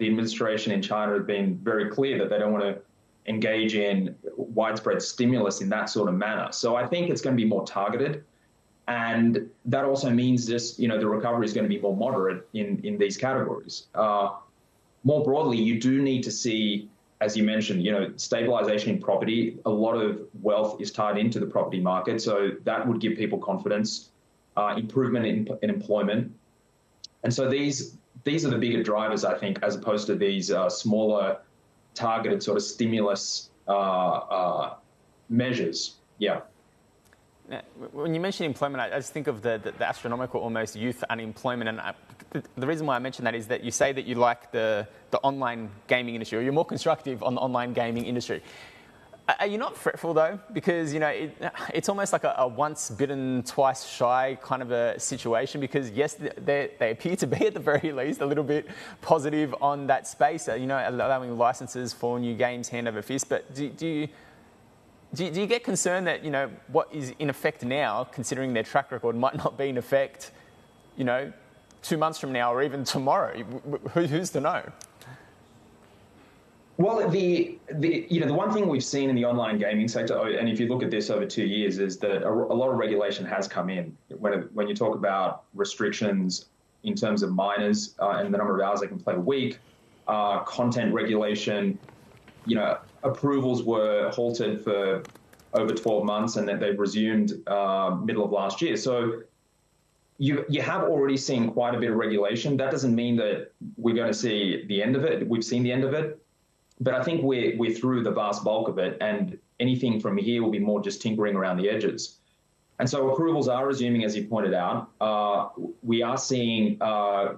the administration in China has been very clear that they don't want to engage in widespread stimulus in that sort of manner. So I think it's going to be more targeted. And that also means just, the recovery is going to be more moderate in these categories. More broadly, you do need to see, as you mentioned, stabilization in property. A lot of wealth is tied into the property market. So that would give people confidence, improvement in employment. And so these are the bigger drivers, I think, as opposed to these smaller targeted sort of stimulus measures. Yeah. When you mention employment, I just think of the astronomical almost youth unemployment. And the reason why I mention that is that you say that you like the online gaming industry, or you're more constructive on the online gaming industry. Are you not fretful, though? Because, it's almost like a once bitten, twice shy kind of a situation, because, yes, they appear to be, at the very least, a little bit positive on that space, allowing licenses for new games hand over fist. But do you get concerned that, what is in effect now, considering their track record, might not be in effect, 2 months from now or even tomorrow? Who's to know? Well, the one thing we've seen in the online gaming sector, and if you look at this over 2 years, is that a lot of regulation has come in. When you talk about restrictions in terms of minors and the number of hours they can play a week, content regulation, approvals were halted for over 12 months, and then they've resumed middle of last year. So you have already seen quite a bit of regulation. That doesn't mean that we're going to see the end of it. We've seen the end of it. But I think we're through the vast bulk of it, and anything from here will be more just tinkering around the edges. And so approvals are resuming, as you pointed out. We are seeing a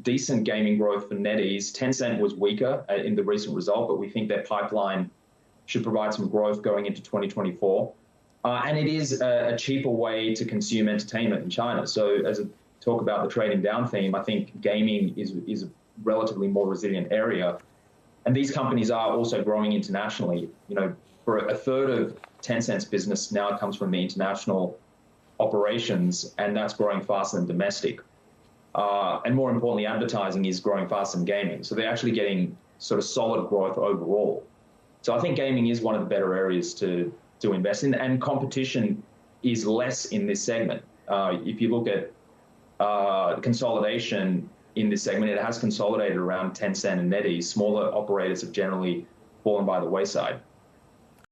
decent gaming growth for NetEase. Tencent was weaker in the recent result, but we think their pipeline should provide some growth going into 2024. And it is a cheaper way to consume entertainment in China. So as I talk about the trading down theme, I think gaming is a relatively more resilient area. And these companies are also growing internationally. For a third of Tencent's business now comes from the international operations, and that's growing faster than domestic. And more importantly, advertising is growing faster than gaming. So they're actually getting sort of solid growth overall. So I think gaming is one of the better areas to invest in, and competition is less in this segment. If you look at consolidation in this segment, it has consolidated around Tencent and NetEase. Smaller operators have generally fallen by the wayside.